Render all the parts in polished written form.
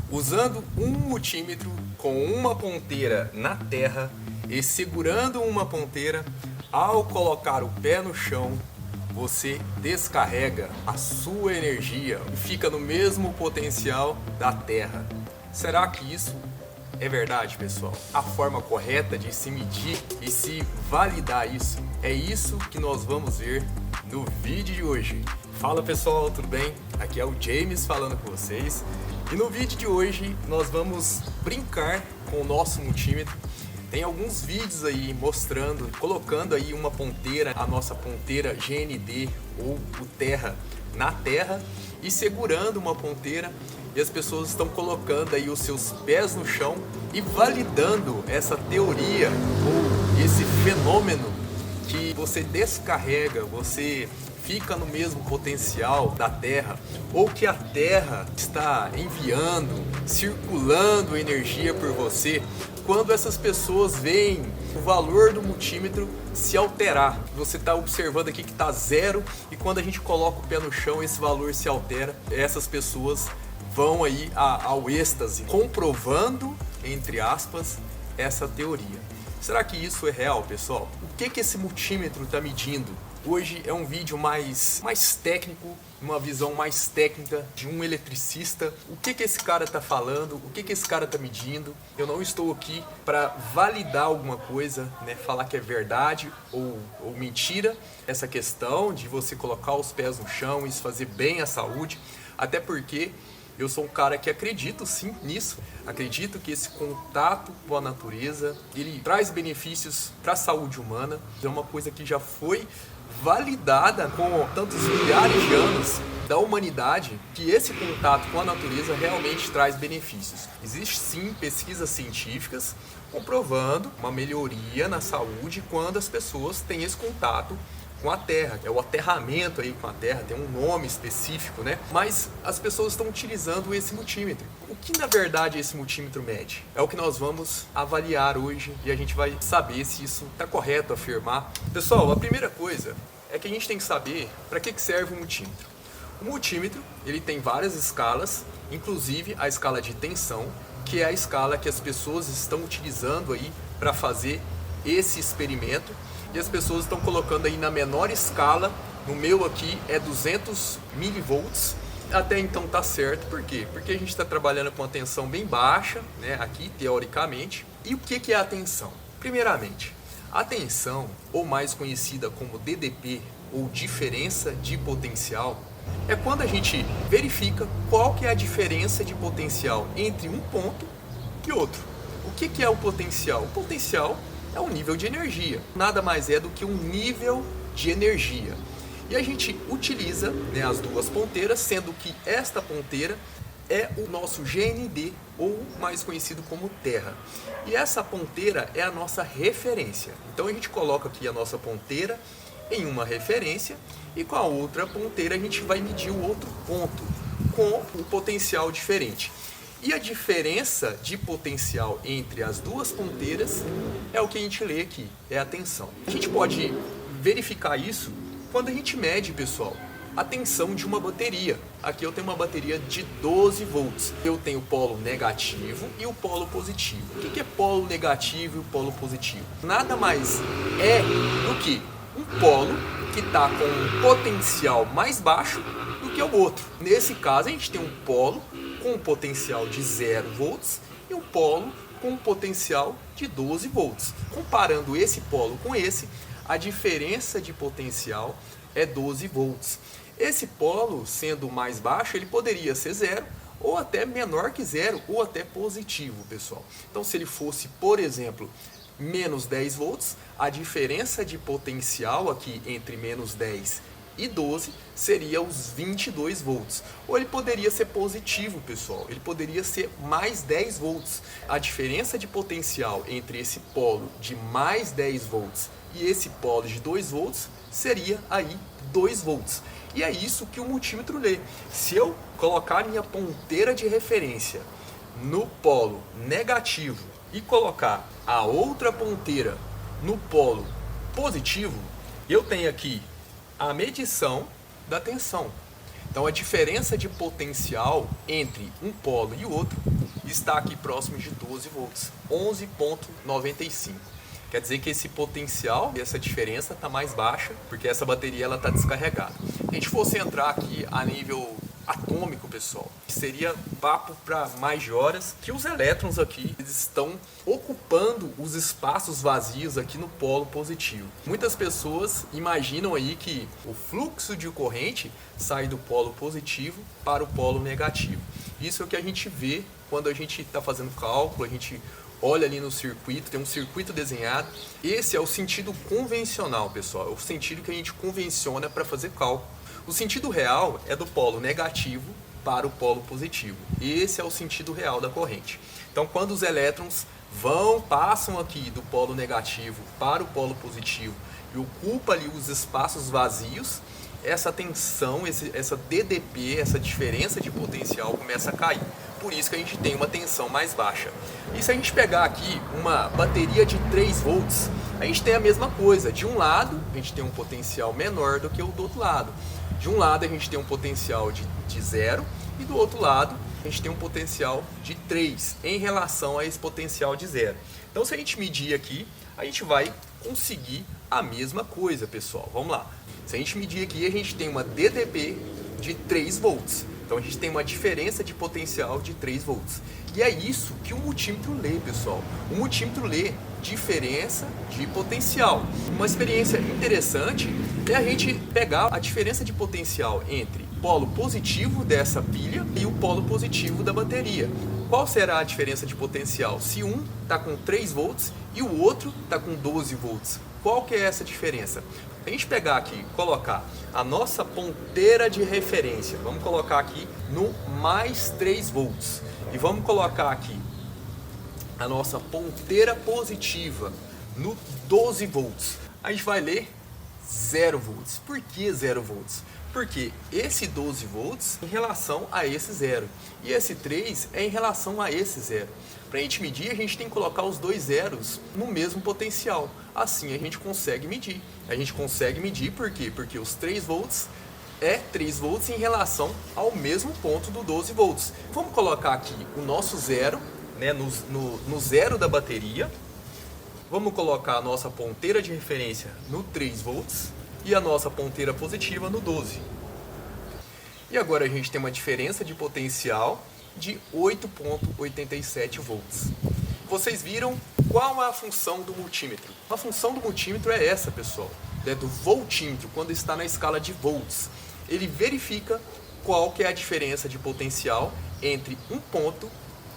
Usando um multímetro com uma ponteira na terra e segurando uma ponteira, ao colocar o pé no chão, você descarrega a sua energia e fica no mesmo potencial da terra. Será que isso é verdade, pessoal? A forma correta de se medir e se validar isso? É isso que nós vamos ver no vídeo de hoje. Fala pessoal, tudo bem? Aqui é o James falando com vocês. E no vídeo de hoje nós vamos brincar com o nosso multímetro. Tem alguns vídeos aí mostrando, colocando aí uma ponteira, a nossa ponteira GND ou o Terra na terra e segurando uma ponteira, e as pessoas estão colocando aí os seus pés no chão e validando essa teoria ou esse fenômeno que você descarrega, você fica no mesmo potencial da Terra, ou que a Terra está enviando, circulando energia por você, quando essas pessoas veem o valor do multímetro se alterar. Você está observando aqui que está zero, e quando a gente coloca o pé no chão, esse valor se altera. Essas pessoas vão aí ao êxtase, comprovando, entre aspas, essa teoria. Será que isso é real, pessoal? O que esse multímetro está medindo? Hoje é um vídeo mais técnico, uma visão mais técnica de um eletricista. O que esse cara está falando, o que esse cara está medindo. Eu não estou aqui para validar alguma coisa, né? Falar que é verdade ou mentira. Essa questão de você colocar os pés no chão, isso fazer bem à saúde. Até porque eu sou um cara que acredito sim nisso. Acredito que esse contato com a natureza, ele traz benefícios para a saúde humana. É uma coisa que já foi validada com tantos milhares de anos da humanidade, que esse contato com a natureza realmente traz benefícios. Existem sim pesquisas científicas comprovando uma melhoria na saúde quando as pessoas têm esse contato com a terra. É o aterramento aí com a terra, tem um nome específico, né? Mas as pessoas estão utilizando esse multímetro. O que na verdade esse multímetro mede? É o que nós vamos avaliar hoje e a gente vai saber se isso está correto afirmar. Pessoal, a primeira coisa é que a gente tem que saber para que serve o multímetro. O multímetro, ele tem várias escalas, inclusive a escala de tensão, que é a escala que as pessoas estão utilizando aí para fazer esse experimento. E as pessoas estão colocando aí na menor escala. No meu aqui é 200 milivolts. Até então tá certo, por quê? Porque a gente está trabalhando com uma tensão bem baixa, né, aqui teoricamente. E o que é a tensão? Primeiramente, a tensão, ou mais conhecida como DDP, ou diferença de potencial, é quando a gente verifica qual que é a diferença de potencial entre um ponto e outro. O que é o potencial? O potencial é um nível de energia, nada mais é do que um nível de energia. E a gente utiliza, né, as duas ponteiras, sendo que esta ponteira é o nosso GND, ou mais conhecido como Terra. E essa ponteira é a nossa referência. Então a gente coloca aqui a nossa ponteira em uma referência, e com a outra ponteira a gente vai medir o outro ponto, com o potencial diferente. E a diferença de potencial entre as duas ponteiras é o que a gente lê aqui, é a tensão. A gente pode verificar isso quando a gente mede, pessoal, a tensão de uma bateria. Aqui eu tenho uma bateria de 12 volts. Eu tenho o polo negativo e o polo positivo. O que é polo negativo e o polo positivo? Nada mais é do que um polo que está com um potencial mais baixo do que o outro. Nesse caso, a gente tem um polo com um potencial de 0 volts e um polo com um potencial de 12 volts. Comparando esse polo com esse, a diferença de potencial é 12 volts. Esse polo, sendo mais baixo, ele poderia ser 0, ou até menor que 0, ou até positivo, pessoal. Então, se ele fosse, por exemplo, menos 10 volts, a diferença de potencial aqui entre menos 10 e 12 seria os 22 volts. Ou ele poderia ser positivo, pessoal. Ele poderia ser mais 10 volts. A diferença de potencial entre esse polo de mais 10 volts e esse polo de 2 volts seria aí 2 volts. E é isso que o multímetro lê. Se eu colocar minha ponteira de referência no polo negativo e colocar a outra ponteira no polo positivo, eu tenho aqui a medição da tensão. Então a diferença de potencial entre um polo e o outro está aqui próximo de 12 volts, 11,95. Quer dizer que esse potencial, essa diferença está mais baixa, porque essa bateria está descarregada. Se a gente fosse entrar aqui a nível atômico, pessoal, seria papo para mais de horas, que os elétrons aqui eles estão ocupando os espaços vazios aqui no polo positivo. Muitas pessoas imaginam aí que o fluxo de corrente sai do polo positivo para o polo negativo. Isso é o que a gente vê quando a gente está fazendo cálculo, a gente olha ali no circuito, tem um circuito desenhado. Esse é o sentido convencional, pessoal, é o sentido que a gente convenciona para fazer cálculo. O sentido real é do polo negativo para o polo positivo. Esse é o sentido real da corrente. Então, quando os elétrons passam aqui do polo negativo para o polo positivo e ocupam ali os espaços vazios, essa tensão, essa DDP, essa diferença de potencial começa a cair. Por isso que a gente tem uma tensão mais baixa. E se a gente pegar aqui uma bateria de 3 volts, a gente tem a mesma coisa. De um lado, a gente tem um potencial menor do que o do outro lado. De um lado, a gente tem um potencial de 0 e do outro lado, a gente tem um potencial de 3 em relação a esse potencial de 0. Então, se a gente medir aqui, a gente vai conseguir a mesma coisa, pessoal. Vamos lá. Se a gente medir aqui, a gente tem uma DDP de 3 volts. Então a gente tem uma diferença de potencial de 3 volts. E é isso que o multímetro lê, pessoal. O multímetro lê diferença de potencial. Uma experiência interessante é a gente pegar a diferença de potencial entre o polo positivo dessa pilha e o polo positivo da bateria. Qual será a diferença de potencial se um está com 3 volts e o outro está com 12 volts? Qual que é essa diferença? Se a gente pegar aqui, colocar a nossa ponteira de referência, vamos colocar aqui no mais 3 volts. E vamos colocar aqui a nossa ponteira positiva no 12 volts. A gente vai ler 0 volts. Por que 0 volts? Porque esse 12 volts é em relação a esse 0. E esse 3 é em relação a esse 0. Para a gente medir, a gente tem que colocar os dois zeros no mesmo potencial. Assim a gente consegue medir. A gente consegue medir por quê? Porque os 3 volts é 3 volts em relação ao mesmo ponto do 12 volts. Vamos colocar aqui o nosso zero, né, no zero da bateria. Vamos colocar a nossa ponteira de referência no 3 volts e a nossa ponteira positiva no 12. E agora a gente tem uma diferença de potencial de 8,87 volts. Vocês viram qual é a função do multímetro? A função do multímetro é essa, pessoal, né, do voltímetro, quando está na escala de volts. Ele verifica qual que é a diferença de potencial entre um ponto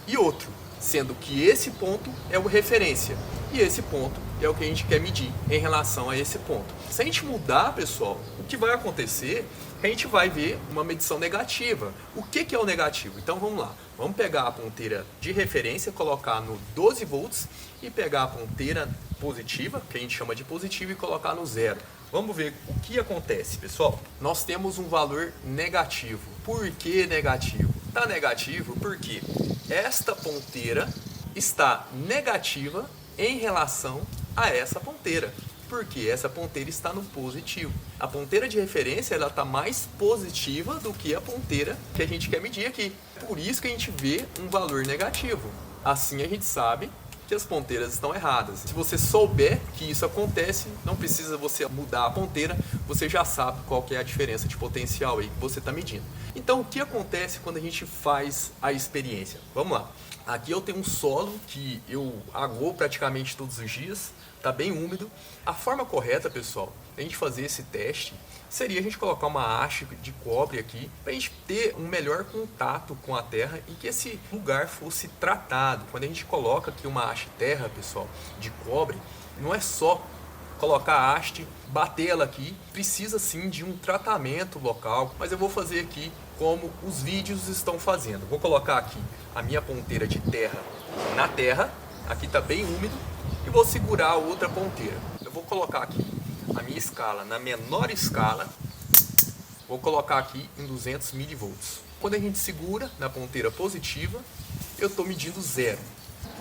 e outro, sendo que esse ponto é o referência e esse ponto é o que a gente quer medir em relação a esse ponto. Se a gente mudar, pessoal, o que vai acontecer é que a gente vai ver uma medição negativa. O que é o negativo? Então vamos lá, vamos pegar a ponteira de referência, colocar no 12 volts e pegar a ponteira positiva, que a gente chama de positiva, e colocar no 0. Vamos ver o que acontece, pessoal. Nós temos um valor negativo. Por que negativo? Está negativo porque esta ponteira está negativa em relação a essa ponteira. Porque essa ponteira está no positivo. A ponteira de referência ela está mais positiva do que a ponteira que a gente quer medir aqui. Por isso que a gente vê um valor negativo. Assim a gente sabe que as ponteiras estão erradas. Se você souber que isso acontece, não precisa você mudar a ponteira, você já sabe qual que é a diferença de potencial aí que você está medindo. Então, o que acontece quando a gente faz a experiência? Vamos lá. Aqui eu tenho um solo que eu aguo praticamente todos os dias, está bem úmido. A forma correta, pessoal, a gente fazer esse teste seria a gente colocar uma haste de cobre aqui para a gente ter um melhor contato com a terra e que esse lugar fosse tratado. Quando a gente coloca aqui uma haste terra, pessoal, de cobre, não é só colocar a haste, bater ela aqui, precisa sim de um tratamento local, mas eu vou fazer aqui como os vídeos estão fazendo. Vou colocar aqui a minha ponteira de terra na terra, aqui está bem úmido, e vou segurar a outra ponteira. Eu vou colocar aqui a minha escala na menor escala, vou colocar aqui em 200 milivolts. Quando a gente segura na ponteira positiva, eu estou medindo 0.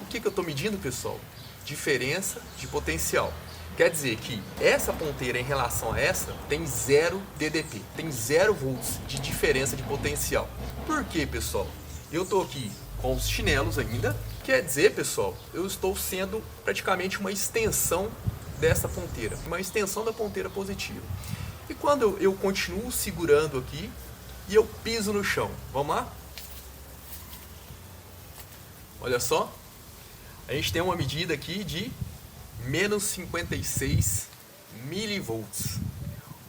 O que eu estou medindo, pessoal? Diferença de potencial. Quer dizer que essa ponteira em relação a essa tem 0 DDP, tem 0 volts de diferença de potencial. Por quê, pessoal? Eu estou aqui com os chinelos ainda, quer dizer, pessoal, eu estou sendo praticamente uma extensão dessa ponteira, uma extensão da ponteira positiva. E quando eu continuo segurando aqui e eu piso no chão, vamos lá? Olha só, a gente tem uma medida aqui de menos 56 milivolts.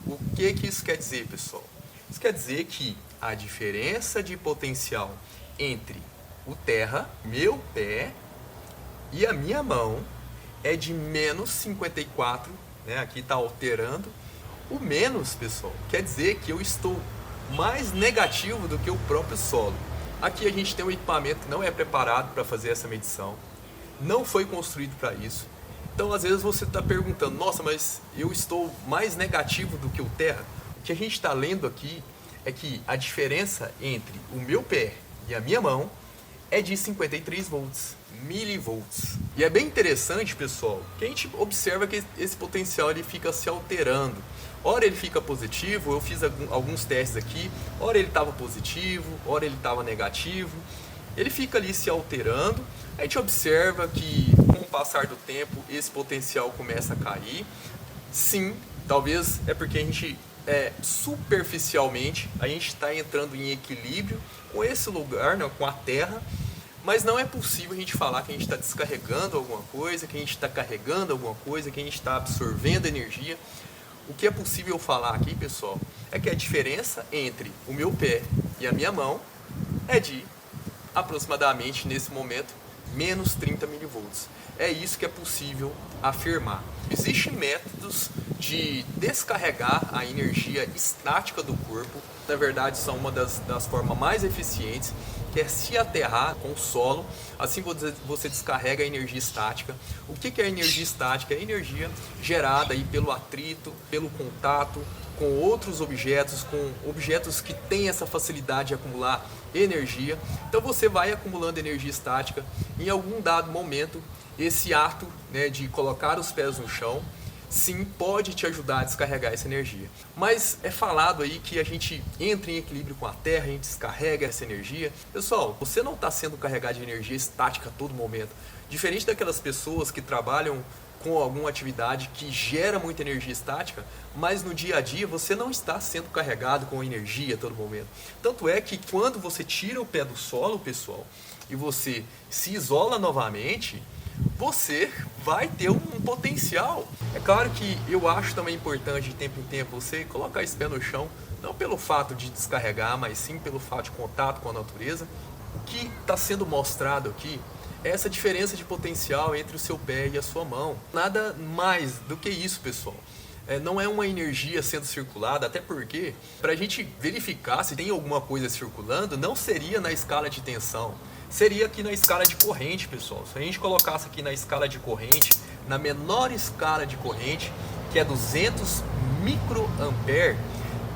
O que isso quer dizer, pessoal? Isso quer dizer que a diferença de potencial entre o terra, meu pé, e a minha mão é de menos 54, né? Aqui está alterando. O menos, pessoal, quer dizer que eu estou mais negativo do que o próprio solo. Aqui a gente tem um equipamento que não é preparado para fazer essa medição, não foi construído para isso. Então, às vezes você está perguntando, nossa, mas eu estou mais negativo do que o terra? O que a gente está lendo aqui é que a diferença entre o meu pé e a minha mão é de 53 volts, milivolts. E é bem interessante, pessoal, que a gente observa que esse potencial ele fica se alterando. Ora ele fica positivo, eu fiz alguns testes aqui, ora ele estava positivo, ora ele estava negativo. Ele fica ali se alterando, a gente observa que com o passar do tempo esse potencial começa a cair. Sim, talvez é porque a gente superficialmente a gente está entrando em equilíbrio com esse lugar, né, com a Terra, mas não é possível a gente falar que a gente está descarregando alguma coisa, que a gente está carregando alguma coisa, que a gente está absorvendo energia. O que é possível falar aqui, pessoal, é que a diferença entre o meu pé e a minha mão é de aproximadamente, nesse momento, menos 30 milivolts. É isso que é possível afirmar. Existem métodos de descarregar a energia estática do corpo. Na verdade, são uma das formas mais eficientes, que é se aterrar com o solo. Assim você descarrega a energia estática. O que é a energia estática? É a energia gerada aí pelo atrito, pelo contato com outros objetos, com objetos que têm essa facilidade de acumular energia. Então você vai acumulando energia estática. Em algum dado momento, esse ato, né, de colocar os pés no chão, sim, pode te ajudar a descarregar essa energia. Mas é falado aí que a gente entra em equilíbrio com a Terra, a gente descarrega essa energia. Pessoal, você não está sendo carregado de energia estática a todo momento. Diferente daquelas pessoas que trabalham com alguma atividade que gera muita energia estática, mas no dia a dia você não está sendo carregado com energia a todo momento. Tanto é que quando você tira o pé do solo, pessoal, e você se isola novamente, você vai ter um potencial. É claro que eu acho também importante de tempo em tempo você colocar esse pé no chão, não pelo fato de descarregar, mas sim pelo fato de contato com a natureza. O que está sendo mostrado aqui é essa diferença de potencial entre o seu pé e a sua mão. Nada mais do que isso, pessoal. Não é uma energia sendo circulada, até porque, para a gente verificar se tem alguma coisa circulando, não seria na escala de tensão, seria aqui na escala de corrente, pessoal. Se a gente colocasse aqui na escala de corrente, na menor escala de corrente, que é 200 microampere,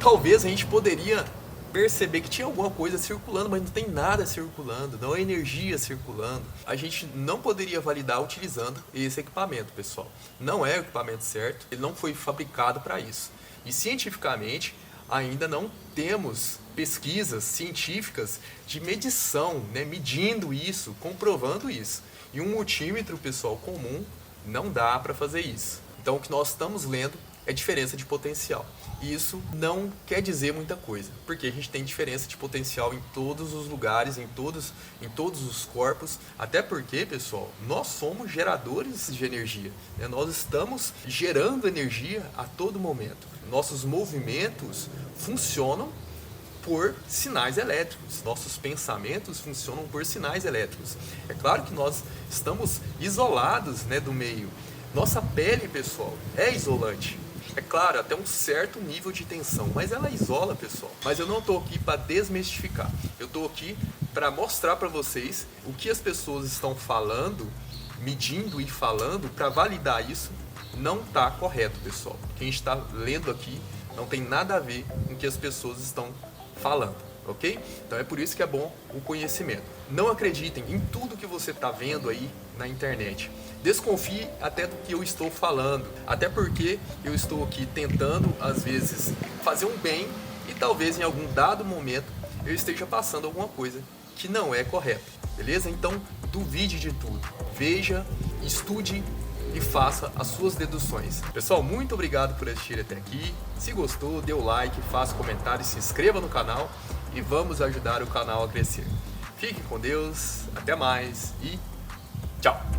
talvez a gente poderia perceber que tinha alguma coisa circulando, mas não tem nada circulando, não é energia circulando. A gente não poderia validar utilizando esse equipamento, pessoal. Não é o equipamento certo, ele não foi fabricado para isso. E cientificamente, ainda não temos pesquisas científicas de medição, né, medindo isso, comprovando isso. E um multímetro, pessoal, comum, não dá para fazer isso. Então, o que nós estamos lendo é diferença de potencial. E isso não quer dizer muita coisa, porque a gente tem diferença de potencial em todos os lugares, em todos os corpos, até porque, pessoal, nós somos geradores de energia, né? Nós estamos gerando energia a todo momento. Nossos movimentos funcionam por sinais elétricos, nossos pensamentos funcionam por sinais elétricos. É claro que nós estamos isolados, né, do meio. Nossa pele, pessoal, é isolante. É claro, até um certo nível de tensão, mas ela isola, pessoal. Mas eu não estou aqui para desmistificar. Eu estou aqui para mostrar para vocês o que as pessoas estão falando, medindo e falando, para validar isso, não está correto, pessoal. O que a gente está lendo aqui não tem nada a ver com o que as pessoas estão falando. ok? Então é por isso que é bom o conhecimento. Não acreditem em tudo que você está vendo aí na internet. Desconfie até do que eu estou falando, até porque eu estou aqui tentando, às vezes, fazer um bem e talvez em algum dado momento eu esteja passando alguma coisa que não é correta, beleza? Então duvide de tudo, veja, estude e faça as suas deduções. Pessoal, muito obrigado por assistir até aqui. Se gostou, dê o like, faça comentário, se inscreva no canal e vamos ajudar o canal a crescer. Fique com Deus, até mais e tchau!